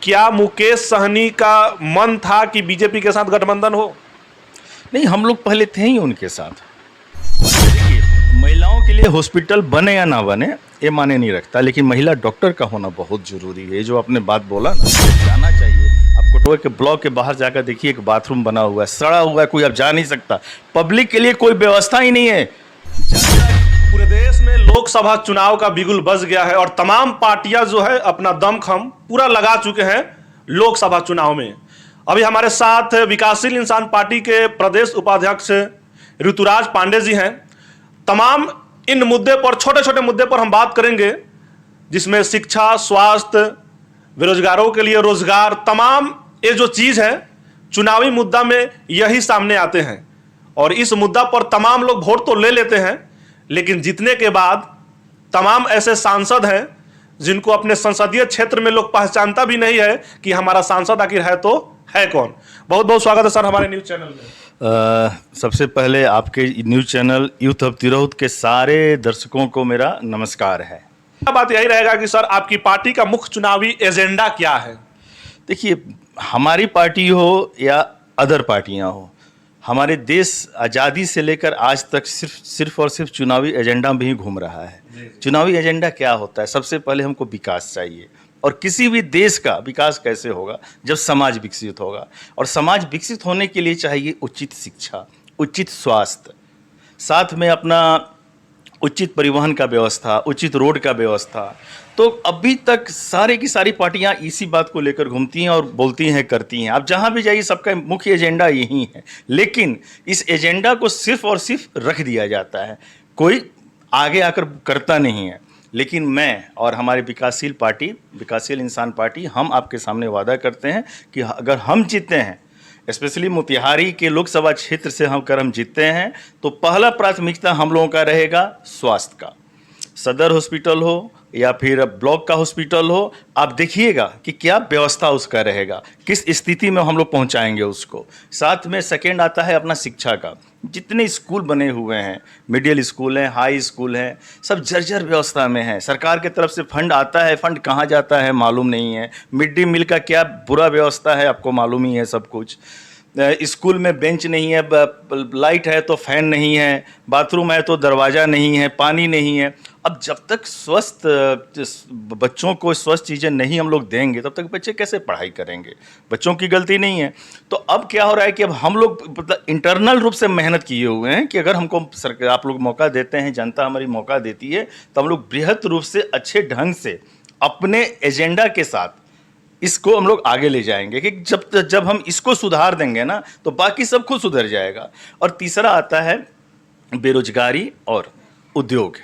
क्या मुकेश सहनी का मन था कि बीजेपी के साथ गठबंधन हो? नहीं, हम लोग पहले थे ही उनके साथ। देखिए, महिलाओं के लिए हॉस्पिटल बने या ना बने ये माने नहीं रखता, लेकिन महिला डॉक्टर का होना बहुत जरूरी है। जो आपने बात बोला ना, जाना चाहिए। आप कोटवा के ब्लॉक के बाहर जाकर देखिए, एक बाथरूम बना हुआ है, सड़ा हुआ है, कोई अब जा नहीं सकता। पब्लिक के लिए कोई व्यवस्था ही नहीं है। पूरे देश में लोकसभा चुनाव का बिगुल बज गया है और तमाम पार्टियां जो है अपना दमखम पूरा लगा चुके हैं लोकसभा चुनाव में। अभी हमारे साथ विकासशील इंसान पार्टी के प्रदेश उपाध्यक्ष ऋतुराज पांडे जी हैं। तमाम इन मुद्दे पर, छोटे छोटे मुद्दे पर हम बात करेंगे, जिसमें शिक्षा, स्वास्थ्य, बेरोजगारों के लिए रोजगार, तमाम ये जो चीज़ है चुनावी मुद्दा में यही सामने आते हैं। और इस मुद्दा पर तमाम लोग वोट तो ले लेते हैं, लेकिन जीतने के बाद तमाम ऐसे सांसद हैं जिनको अपने संसदीय क्षेत्र में लोग पहचानता भी नहीं है कि हमारा सांसद आखिर है तो है कौन। बहुत बहुत स्वागत है सर हमारे न्यूज़ चैनल में। सबसे पहले आपके news channel youth of Tirhut के सारे दर्शकों को मेरा नमस्कार है। बात यही रहेगा कि सर आपकी पार्टी का मुख्य चुनावी एजेंडा क्या है? देखिए, हमारी पार्टी हो या अदर पार्टियां हो, हमारे देश आज़ादी से लेकर आज तक सिर्फ और सिर्फ चुनावी एजेंडा में ही घूम रहा है। चुनावी एजेंडा क्या होता है? सबसे पहले हमको विकास चाहिए। और किसी भी देश का विकास कैसे होगा? जब समाज विकसित होगा। और समाज विकसित होने के लिए चाहिए उचित शिक्षा, उचित स्वास्थ्य, साथ में अपना उचित परिवहन का व्यवस्था, उचित रोड का व्यवस्था। तो अभी तक सारे की सारी पार्टियां इसी बात को लेकर घूमती हैं और बोलती हैं, करती हैं। आप जहां भी जाइए सबका मुख्य एजेंडा यही है, लेकिन इस एजेंडा को सिर्फ और सिर्फ रख दिया जाता है, कोई आगे आकर करता नहीं है। लेकिन मैं और हमारी विकासशील पार्टी, विकासशील इंसान पार्टी, हम आपके सामने वादा करते हैं कि अगर हम जीते हैं, स्पेशली मोतिहारी के लोकसभा क्षेत्र से हम जीतते हैं, तो पहला प्राथमिकता हम लोगों का रहेगा स्वास्थ्य का। सदर हॉस्पिटल हो या फिर ब्लॉक का हॉस्पिटल हो, आप देखिएगा कि क्या व्यवस्था उसका रहेगा, किस स्थिति में हम लोग पहुंचाएंगे उसको। साथ में सेकेंड आता है अपना शिक्षा का। जितने स्कूल बने हुए हैं, मिडिल स्कूल हैं, हाई स्कूल हैं, सब जर्जर व्यवस्था में है। सरकार की तरफ से फंड आता है, फंड कहाँ जाता है मालूम नहीं है। मिड डे मील का क्या बुरा व्यवस्था है आपको मालूम ही है सब कुछ। स्कूल में बेंच नहीं है, लाइट है तो फैन नहीं है, बाथरूम है तो दरवाज़ा नहीं है, पानी नहीं है। अब जब तक स्वस्थ बच्चों को स्वस्थ चीज़ें नहीं हम लोग देंगे, तब तक बच्चे कैसे पढ़ाई करेंगे? बच्चों की गलती नहीं है। तो अब क्या हो रहा है कि अब हम लोग मतलब इंटरनल रूप से मेहनत किए हुए हैं कि अगर हमको सरकार, आप लोग मौका देते हैं, जनता हमारी मौका देती है, तो हम लोग बृहद रूप से अच्छे ढंग से अपने एजेंडा के साथ इसको हम लोग आगे ले जाएंगे कि जब हम इसको सुधार देंगे ना, तो बाकी सब खुद सुधर जाएगा। और तीसरा आता है बेरोजगारी और उद्योग।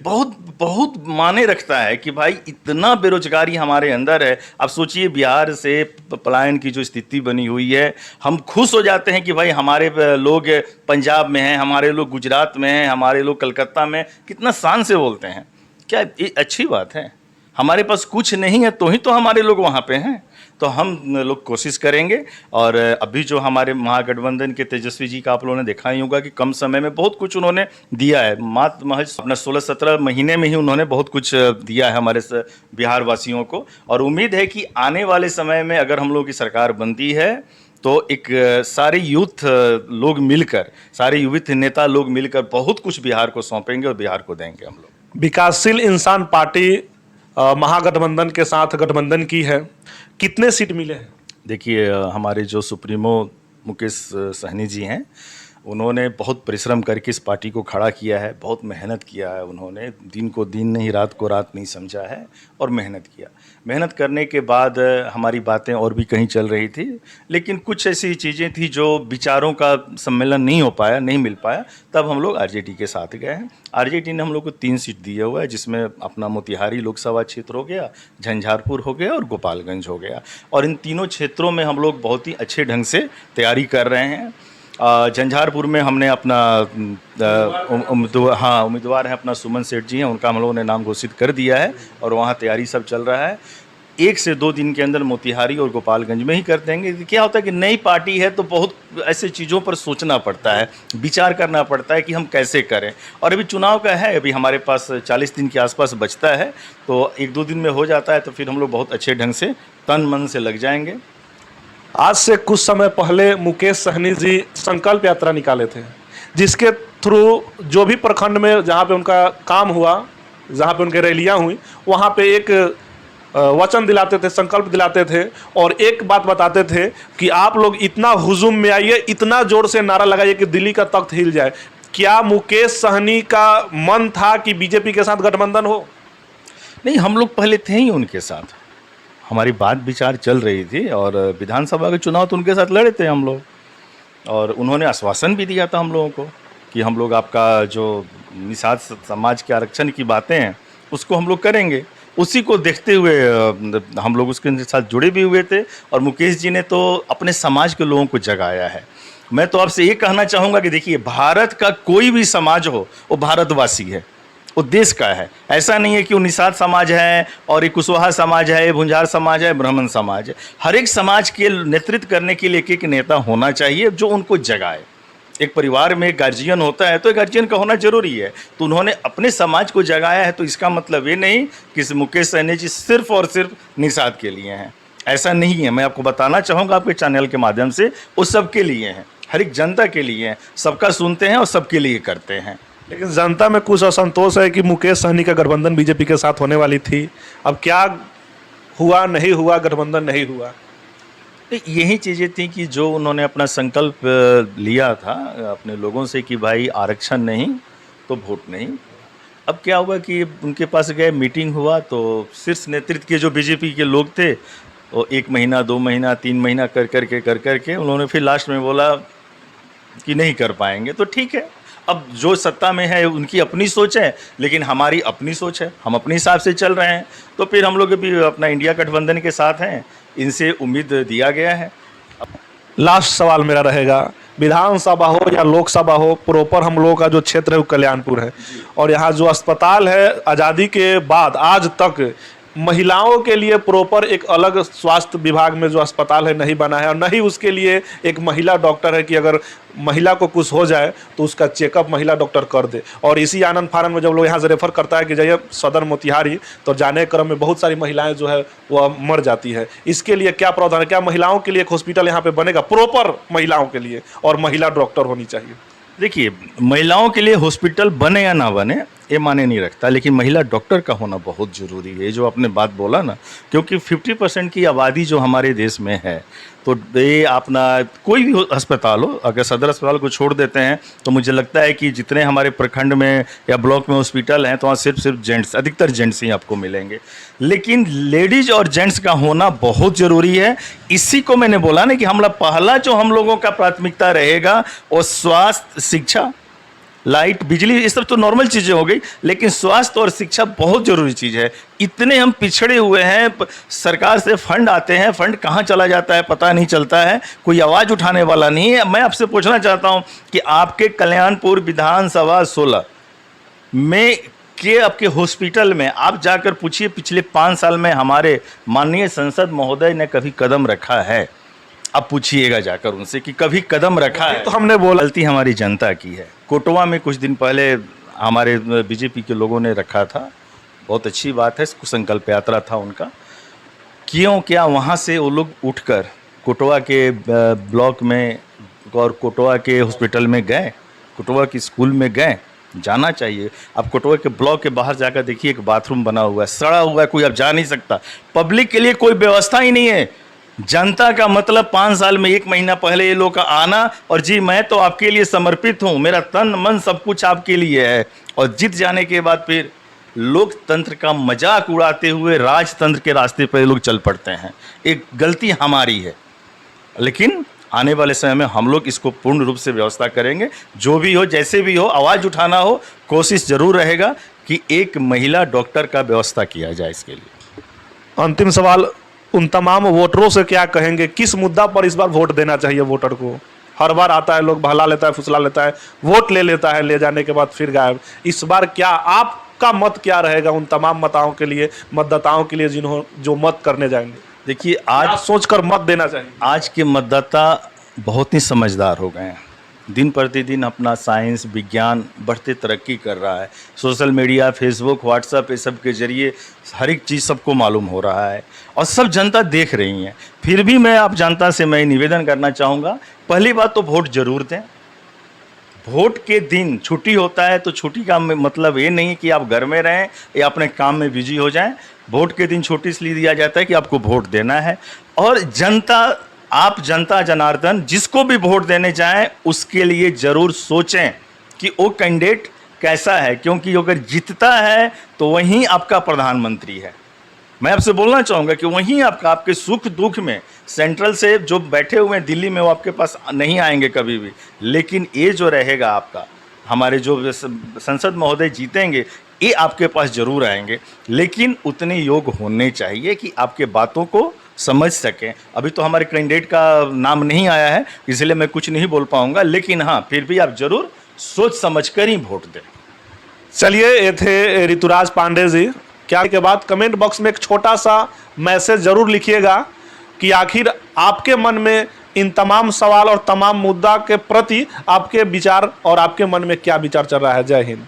बहुत बहुत माने रखता है कि भाई इतना बेरोजगारी हमारे अंदर है। आप सोचिए, बिहार से पलायन की जो स्थिति बनी हुई है, हम खुश हो जाते हैं कि भाई हमारे लोग पंजाब में हैं, हमारे लोग गुजरात में हैं, हमारे लोग कलकत्ता में, कितना शान से बोलते हैं। क्या ये अच्छी बात है? हमारे पास कुछ नहीं है तो ही तो हमारे लोग वहाँ पे हैं। तो हम लोग कोशिश करेंगे। और अभी जो हमारे महागठबंधन के तेजस्वी जी का आप लोगों ने देखा ही होगा कि कम समय में बहुत कुछ उन्होंने दिया है। मात्र महज अपना 16-17 महीने में ही उन्होंने बहुत कुछ दिया है हमारे बिहार वासियों को। और उम्मीद है कि आने वाले समय में अगर हम लोगों की सरकार बनती है, तो एक सारे यूथ लोग मिलकर, सारे युवित नेता लोग मिलकर बहुत कुछ बिहार को सौंपेंगे और बिहार को देंगे हम लोग। विकासशील इंसान पार्टी महागठबंधन के साथ गठबंधन की है, कितने सीट मिले हैं? देखिए, हमारे जो सुप्रीमो मुकेश सहनी जी हैं, उन्होंने बहुत परिश्रम करके इस पार्टी को खड़ा किया है, बहुत मेहनत किया है। उन्होंने दिन को दिन नहीं, रात को रात नहीं समझा है और मेहनत किया। मेहनत करने के बाद हमारी बातें और भी कहीं चल रही थी, लेकिन कुछ ऐसी चीज़ें थी जो विचारों का सम्मेलन नहीं हो पाया, नहीं मिल पाया। तब हम लोग आरजेडी के साथ गए हैं। आरजेडी ने हम लोग को 3 सीट दिया हुआ है, जिसमें अपना मोतिहारी लोकसभा क्षेत्र हो गया, झंझारपुर हो गया और गोपालगंज हो गया। और इन तीनों क्षेत्रों में हम लोग बहुत ही अच्छे ढंग से तैयारी कर रहे हैं। झंझारपुर में हमने अपना उम्मीदवार हैं अपना सुमन सेठ जी हैं, उनका हम लोगों ने नाम घोषित कर दिया है और वहाँ तैयारी सब चल रहा है। 1 से 2 दिन के अंदर मोतिहारी और गोपालगंज में ही कर देंगे। क्या होता है कि नई पार्टी है तो बहुत ऐसे चीज़ों पर सोचना पड़ता है, विचार करना पड़ता है कि हम कैसे करें। और अभी चुनाव का है, अभी हमारे पास 40 दिन के आसपास बचता है, तो 1-2 दिन में हो जाता है तो फिर हम लोग बहुत अच्छे ढंग से तन मन से लग जाएंगे। आज से कुछ समय पहले मुकेश सहनी जी संकल्प यात्रा निकाले थे, जिसके थ्रू जो भी प्रखंड में जहाँ पे उनका काम हुआ, जहाँ पे उनके रैलियाँ हुई, वहाँ पे एक वचन दिलाते थे, संकल्प दिलाते थे और एक बात बताते थे कि आप लोग इतना हुजूम में आइए, इतना जोर से नारा लगाइए कि दिल्ली का तख्त हिल जाए। क्या मुकेश सहनी का मन था कि बीजेपी के साथ गठबंधन हो? नहीं, हम लोग पहले थे ही उनके साथ, हमारी बात विचार चल रही थी और विधानसभा के चुनाव तो उनके साथ लड़े थे हम लोग। और उन्होंने आश्वासन भी दिया था हम लोगों को कि हम लोग आपका जो निषाद समाज के आरक्षण की बातें हैं उसको हम लोग करेंगे। उसी को देखते हुए हम लोग उसके साथ जुड़े भी हुए थे और मुकेश जी ने तो अपने समाज के लोगों को जगाया है। मैं तो आपसे ये कहना चाहूँगा कि देखिए, भारत का कोई भी समाज हो वो भारतवासी है, वो देश का है। ऐसा नहीं है कि वो निषाद समाज है और ये कुशवाहा समाज है, भुंजार समाज है, ब्राह्मण समाज है। हर एक समाज के नेतृत्व करने के लिए एक नेता होना चाहिए जो उनको जगाए। एक परिवार में एक गार्जियन होता है तो एक गार्जियन का होना जरूरी है। तो उन्होंने अपने समाज को जगाया है, तो इसका मतलब ये नहीं कि मुकेश सहनी जी सिर्फ और सिर्फ निषाद के लिए हैं, ऐसा नहीं है। मैं आपको बताना चाहूँगा आपके चैनल के माध्यम से, वो सबके लिए हैं, हर एक जनता के लिए हैं, सबका सुनते हैं और सबके लिए करते हैं। लेकिन जनता में कुछ असंतोष है कि मुकेश सहनी का गठबंधन बीजेपी के साथ होने वाली थी, अब क्या हुआ, नहीं हुआ, गठबंधन नहीं हुआ। यही चीज़ें थी कि जो उन्होंने अपना संकल्प लिया था अपने लोगों से कि भाई आरक्षण नहीं तो वोट नहीं। अब क्या हुआ कि उनके पास गए, मीटिंग हुआ तो शीर्ष नेतृत्व के जो बीजेपी के लोग थे वो 1 महीना 2 महीना 3 महीना कर करके उन्होंने फिर लास्ट में बोला कि नहीं कर पाएंगे। तो ठीक है, अब जो सत्ता में है उनकी अपनी सोच है, लेकिन हमारी अपनी सोच है, हम अपने हिसाब से चल रहे हैं। तो फिर हम लोग भी अपना इंडिया गठबंधन के साथ हैं, इनसे उम्मीद दिया गया है। लास्ट सवाल मेरा रहेगा, विधानसभा हो या लोकसभा हो, प्रॉपर हम लोगों का जो क्षेत्र है वो कल्याणपुर है और यहाँ जो अस्पताल है आज़ादी के बाद आज तक महिलाओं के लिए प्रॉपर एक अलग स्वास्थ्य विभाग में जो अस्पताल है नहीं बना है और न ही उसके लिए एक महिला डॉक्टर है कि अगर महिला को कुछ हो जाए तो उसका चेकअप महिला डॉक्टर कर दे। और इसी आनंद फानन में जब लोग यहाँ से रेफर करता है कि जाइए सदर मोतिहारी, तो जाने के क्रम में बहुत सारी महिलाएं जो है वो मर जाती है। इसके लिए क्या प्रावधान है? क्या महिलाओं के लिए एक हॉस्पिटल यहाँ पे बनेगा प्रॉपर महिलाओं के लिए और महिला डॉक्टर होनी चाहिए? देखिए, महिलाओं के लिए हॉस्पिटल बने या ना बने ये माने नहीं रखता, लेकिन महिला डॉक्टर का होना बहुत ज़रूरी है। जो आपने बात बोला ना, क्योंकि 50% की आबादी जो हमारे देश में है, तो ये अपना कोई भी अस्पताल हो, अगर सदर अस्पताल को छोड़ देते हैं तो मुझे लगता है कि जितने हमारे प्रखंड में या ब्लॉक में हॉस्पिटल हैं तो वहाँ सिर्फ जेंट्स, अधिकतर जेंट्स ही आपको मिलेंगे। लेकिन लेडीज और जेंट्स का होना बहुत ज़रूरी है। इसी को मैंने बोला ना कि हमारा पहला जो हम लोगों का प्राथमिकता रहेगा वो स्वास्थ्य, शिक्षा, लाइट, बिजली, ये सब तो नॉर्मल चीज़ें हो गई, लेकिन स्वास्थ्य और शिक्षा बहुत ज़रूरी चीज़ है। इतने हम पिछड़े हुए हैं, सरकार से फंड आते हैं, फंड कहाँ चला जाता है पता नहीं चलता है, कोई आवाज़ उठाने वाला नहीं है। मैं आपसे पूछना चाहता हूँ कि आपके कल्याणपुर विधानसभा 16 में के आपके हॉस्पिटल में आप जाकर पूछिए पिछले 5 साल में हमारे माननीय संसद महोदय ने कभी कदम रखा है? आप पूछिएगा जाकर उनसे कि कभी कदम रखा है। तो हमने बोला गलती हमारी जनता की है। कोटवा में कुछ दिन पहले हमारे बीजेपी के लोगों ने रखा था, बहुत अच्छी बात है, संकल्प यात्रा था उनका। क्यों क्या वहाँ से वो लोग उठकर कोटवा के ब्लॉक में और कोटवा के हॉस्पिटल में गए, कोटवा की स्कूल में गए? जाना चाहिए। अब कोटवा के ब्लॉक के बाहर जाकर देखिए, एक बाथरूम बना हुआ है, सड़ा हुआ है, कोई अब जा नहीं सकता। पब्लिक के लिए कोई व्यवस्था ही नहीं है। जनता का मतलब 5 साल में 1 महीना पहले ये लोग का आना और जी मैं तो आपके लिए समर्पित हूँ, मेरा तन मन सब कुछ आपके लिए है, और जीत जाने के बाद फिर लोकतंत्र का मजाक उड़ाते हुए राजतंत्र के रास्ते पर ये लोग चल पड़ते हैं। एक गलती हमारी है, लेकिन आने वाले समय में हम लोग इसको पूर्ण रूप से व्यवस्था करेंगे। जो भी हो, जैसे भी हो, आवाज़ उठाना हो, कोशिश जरूर रहेगा कि एक महिला डॉक्टर का व्यवस्था किया जाए इसके लिए। अंतिम सवाल, उन तमाम वोटरों से क्या कहेंगे, किस मुद्दा पर इस बार वोट देना चाहिए वोटर को? हर बार आता है, लोग बहला लेता है, फुसला लेता है, वोट ले लेता है, ले जाने के बाद फिर गायब। इस बार क्या आप आपका मत क्या रहेगा उन तमाम मतदाताओं के लिए जो मत करने जाएंगे? देखिए आज आज सोचकर मत देना चाहिए। आज के मतदाता बहुत ही समझदार हो गए हैं। दिन प्रतिदिन अपना साइंस विज्ञान बढ़ते तरक्की कर रहा है। सोशल मीडिया फेसबुक व्हाट्सएप ये सब के जरिए हर एक चीज़ सबको मालूम हो रहा है और सब जनता देख रही है। फिर भी मैं आप जनता से मैं निवेदन करना चाहूँगा, पहली बात तो वोट जरूर दें। वोट के दिन छुट्टी होता है तो छुट्टी का मतलब ये नहीं कि आप घर में रहें या अपने काम में बिजी हो जाएं। वोट के दिन छुट्टी इसलिए दिया जाता है कि आपको वोट देना है। और आप जनता जनार्दन जिसको भी वोट देने जाएं उसके लिए ज़रूर सोचें कि वो कैंडिडेट कैसा है, क्योंकि अगर जीतता है तो वही आपका प्रधानमंत्री है। मैं आपसे बोलना चाहूँगा कि वहीं आपके सुख दुख में सेंट्रल से जो बैठे हुए हैं दिल्ली में वो आपके पास नहीं आएंगे कभी भी, लेकिन ये जो रहेगा आपका, हमारे जो संसद महोदय जीतेंगे ये आपके पास जरूर आएंगे, लेकिन उतने योग होने चाहिए कि आपके बातों को समझ सकें। अभी तो हमारे कैंडिडेट का नाम नहीं आया है इसलिए मैं कुछ नहीं बोल पाऊँगा, लेकिन हाँ फिर भी आप जरूर सोच समझ कर ही वोट दें। चलिए, ये थे ऋतुराज पांडे जी। क्या के बाद कमेंट बॉक्स में एक छोटा सा मैसेज जरूर लिखिएगा कि आखिर आपके मन में इन तमाम सवाल और तमाम मुद्दा के प्रति आपके विचार और आपके मन में क्या विचार चल रहा है। जय हिंद।